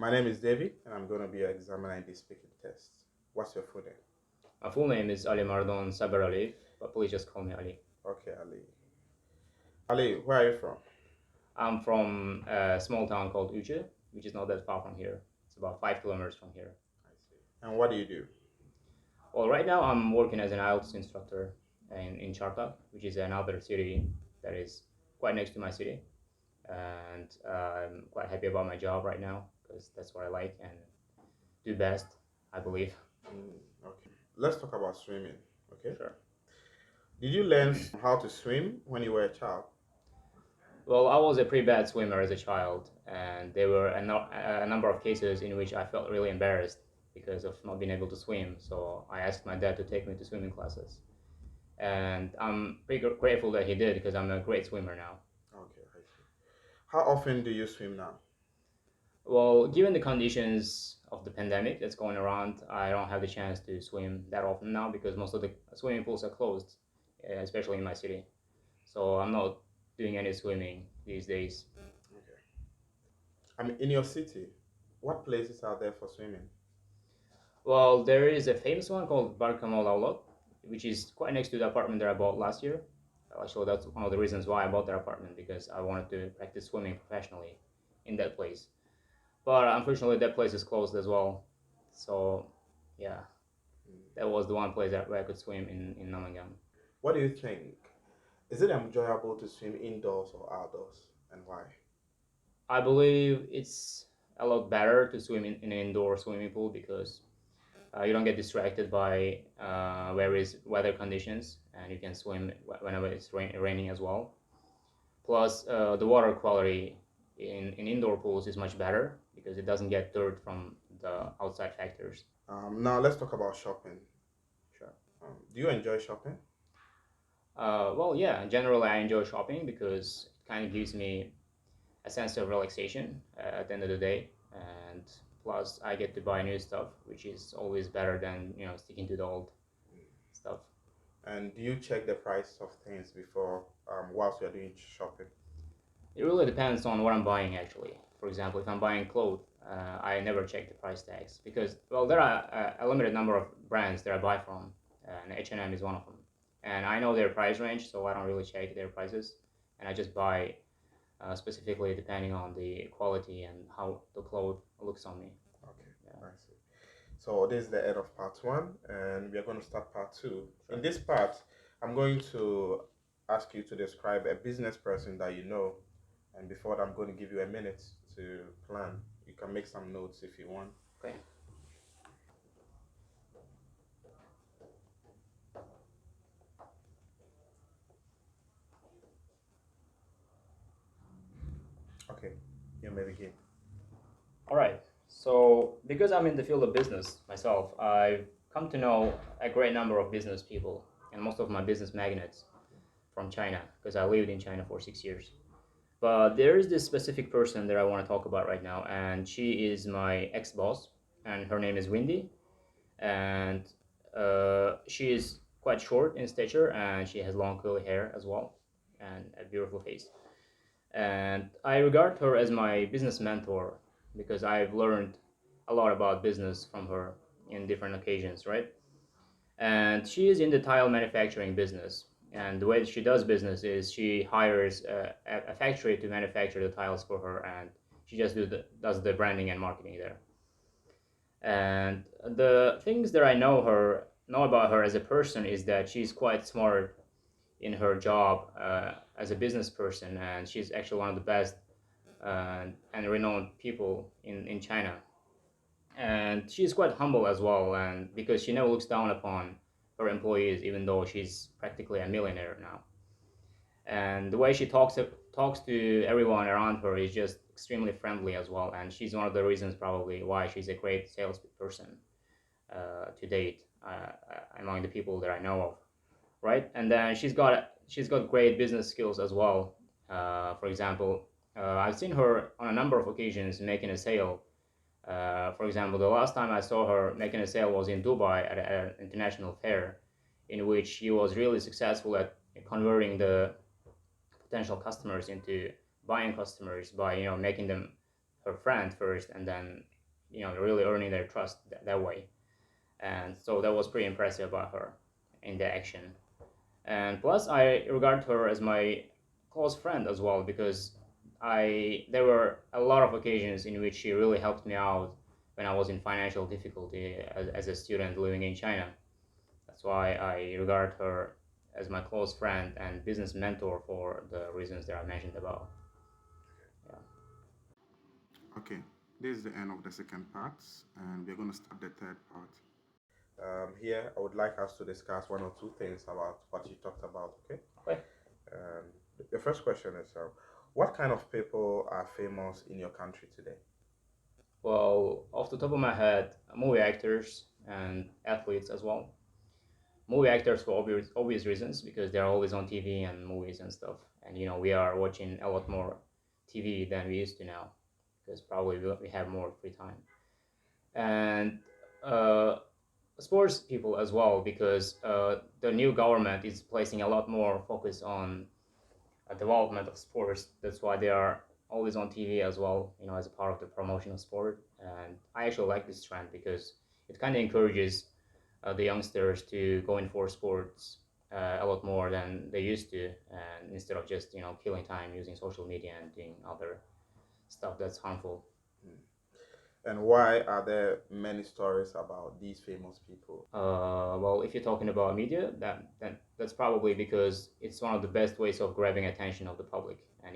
My name is David, and I'm going to be your examiner in this speaking test. What's your full name? My full name is Ali Mardon Sabar Ali, but please just call me Ali. Okay, Ali. Ali, where are you from? I'm from a small town called Ielts, which is not that far from here. It's about 5 kilometers from here. I see. And what do you do? Well, right now I'm working as an Ielts instructor in Charta, which is another city that is quite next to my city. And I'm quite happy about my job right now because that's what I like and do best, I believe. Okay. Let's talk about swimming. Okay. Sure. Did you learn how to swim when you were a child? Well, I was a pretty bad swimmer as a child, and there were a number of cases in which I felt really embarrassed because of not being able to swim. So I asked my dad to take me to swimming classes, and I'm pretty grateful that he did because I'm a great swimmer now. Okay, I see. How often do you swim now? Well, given the conditions of the pandemic that's going around, I don't have the chance to swim that often now because most of the swimming pools are closed, especially in my city. So I'm not doing any swimming these days. Okay. I mean, in your city, what places are there for swimming? Well, there is a famous one called Barkamal Aulot, which is quite next to the apartment that I bought last year. Actually, that's one of the reasons why I bought that apartment because I wanted to practice swimming professionally in that place. But unfortunately, that place is closed as well. So, yeah, that was the one place where I could swim in Namangan. What do you think? Is it enjoyable to swim indoors or outdoors, and why? I believe it's a lot better to swim in an indoor swimming pool because you don't get distracted by various weather conditions, and you can swim whenever it's raining as well. Plus, the water quality in indoor pools is much better because it doesn't get dirt from the outside factors. Now let's talk about shopping. Sure. Do you enjoy shopping? Well, yeah, generally I enjoy shopping because it kind of gives me a sense of relaxation at the end of the day, and plus I get to buy new stuff, which is always better than sticking to the old stuff. And do you check the price of things before, whilst you're doing shopping? It really depends on what I'm buying actually. For example, if I'm buying clothes, I never check the price tags because well, there are a limited number of brands that I buy from, and H&M is one of them. And I know their price range, so I don't really check their prices, and I just buy specifically depending on the quality and how the cloth looks on me. Okay, Yeah. I see. So this is the end of part one, and we are going to start part two. Sure. In this part, I'm going to ask you to describe a business person that you know, and before that, I'm going to give you a minute to plan. You can make some notes if you want. Okay. Okay, you may begin. All right. So, because I'm in the field of business myself, I've come to know a great number of business people and most of my business magnates from China because I lived in China for 6 years. But there is this specific person that I want to talk about right now, and she is my ex boss, and her name is Windy. And she is quite short in stature, and she has long curly hair as well, and a beautiful face. And I regard her as my business mentor because I've learned a lot about business from her in different occasions, right? And she is in the tile manufacturing business. And the way she does business is she hires a factory to manufacture the tiles for her, and she just does the branding and marketing there. And the things that I know about her as a person is that she's quite smart in her job as a business person, and she's actually one of the best and renowned people in China. And she's quite humble as well, and because she never looks down upon her employees, even though she's practically a millionaire now. And the way she talks to everyone around her is just extremely friendly as well. And she's one of the reasons probably why she's a great salesperson to date among the people that I know of, right? And then she's got great business skills as well. For example, I've seen her on a number of occasions making a sale. For example, the last time I saw her making a sale was in Dubai at an international fair, in which she was really successful at converting the potential customers into buying customers by making them her friend first and then really earning their trust that way. And so that was pretty impressive about her in the action. And plus, I regard her as my close friend as well because I there were a lot of occasions in which she really helped me out when I was in financial difficulty as a student living in China. That's why I regard her as my close friend and business mentor for the reasons that I mentioned above. Yeah. Okay, this is the end of the second part, and we're going to start the third part. Here, I would like us to discuss one or two things about what you talked about. Okay. Okay. Um, the first question is, what kind of people are famous in your country today? Well, off the top of my head, movie actors and athletes as well. Movie actors for obvious reasons because they're always on TV and movies and stuff. And we are watching a lot more TV than we used to now because probably we have more free time. And uh, sports people as well because the new government is placing a lot more focus on development of sports. That's why they are always on TV as well, as a part of the promotion of sport. And I actually like this trend because it kind of encourages the youngsters to go in for sports a lot more than they used to, and instead of just killing time using social media and doing other stuff that's harmful. Hmm. And why are there many stories about these famous people? Well, if you're talking about media, that's probably because it's one of the best ways of grabbing attention of the public. And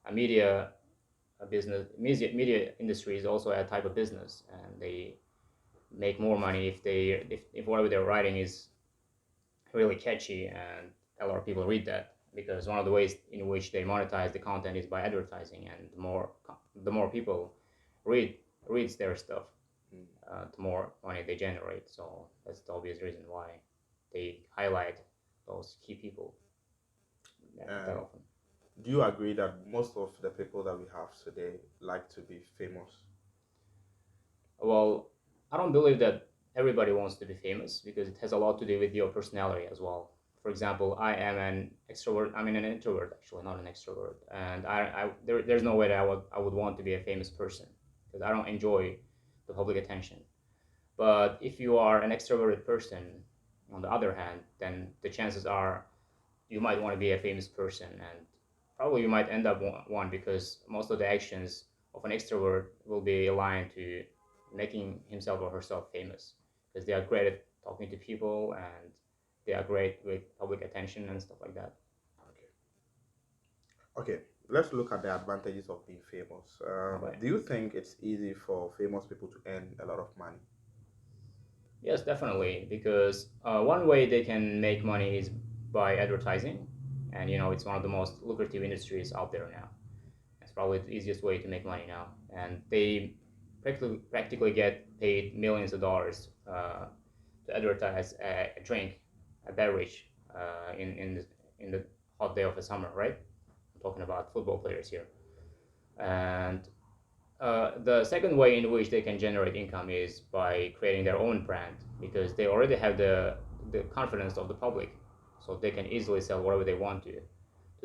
a media a business media industry is also a type of business, and they make more money if whatever they're writing is really catchy and a lot of people read that because one of the ways in which they monetize the content is by advertising, and the more people read reads their stuff, Hmm. the more money they generate. So that's the obvious reason why they highlight those key people that And often. do you agree that most of the people that we have today like to be famous? Well, I don't believe that everybody wants to be famous because it has a lot to do with your personality as well. For example, I am an extrovert. I mean, an introvert actually, not an extrovert, and there's no way that I would want to be a famous person because I don't enjoy the public attention. But if you are an extroverted person, on the other hand, then the chances are you might want to be a famous person, and probably you might end up one because most of the actions of an extrovert will be aligned to making himself or herself famous because they are great at talking to people and they are great with public attention and stuff like that. Okay. Okay, let's look at the advantages of being famous. Okay. Do you think it's easy for famous people to earn a lot of money? Yes, definitely, because one way they can make money is by advertising, and it's one of the most lucrative industries out there now. It's probably the easiest way to make money now, and they practically get paid millions of dollars to advertise a drink, a beverage, in the hot day of the summer, right? I'm talking about football players here. And the second way in which they can generate income is by creating their own brand because they already have the confidence of the public, so they can easily sell whatever they want to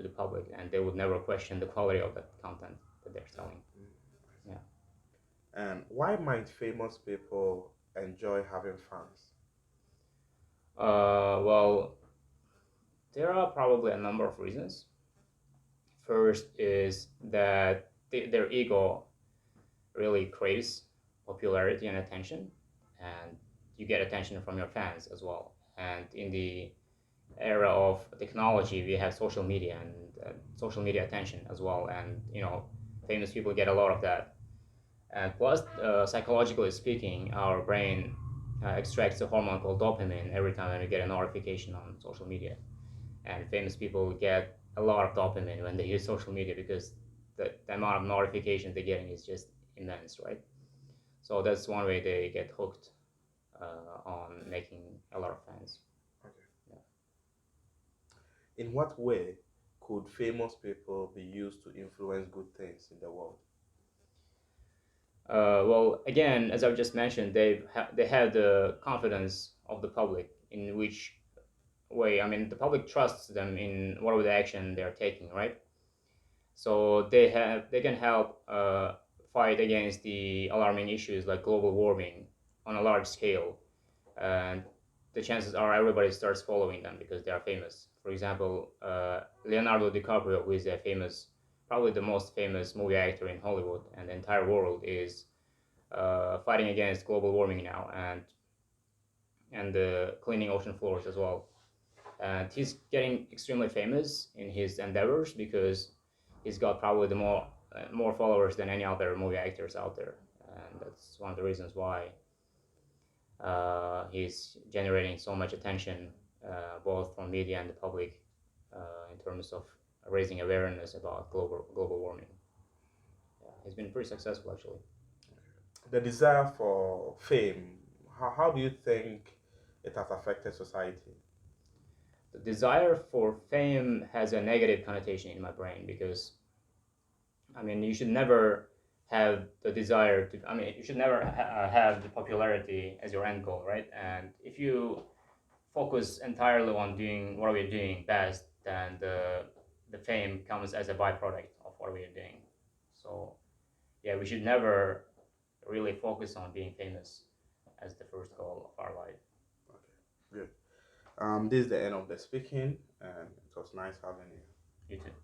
the public, and they would never question the quality of that content that they're selling. Mm. Yeah. And why might famous people enjoy having fans? Well, there are probably a number of reasons. First is that their ego really craves popularity and attention, and you get attention from your fans as well. And in the era of technology, we have social media and social media attention as well, and famous people get a lot of that. And plus, psychologically speaking, our brain extracts a hormone called dopamine every time we get a notification on social media. And famous people get a lot of dopamine when they use social media because the amount of notifications they're getting is just immense, right? So that's one way they get hooked on making a lot of fans. Okay. Yeah. In what way could famous people be used to influence good things in the world? Well, again, as I've just mentioned, they have the confidence of the public in which way. I mean, the public trusts them in whatever the action they're taking, right? So they can help fight against the alarming issues like global warming on a large scale, and the chances are everybody starts following them because they are famous. For example, Leonardo DiCaprio, who is a famous, probably the most famous movie actor in Hollywood and the entire world, is fighting against global warming now and cleaning ocean floors as well. And he's getting extremely famous in his endeavors because he's got probably the more followers than any other movie actors out there, and that's one of the reasons why he's generating so much attention, both from media and the public, in terms of raising awareness about global warming. Yeah, he's been pretty successful actually. The desire for fame, how do you think it has affected society? The desire for fame has a negative connotation in my brain because I mean you should never have the desire to. I mean you should never have the popularity as your end goal, right? And if you focus entirely on doing what we're doing best, then the fame comes as a byproduct of what we're doing. So yeah, we should never really focus on being famous as the first goal of our life. Okay, good. This is the end of the speaking, and it was nice having you. You too.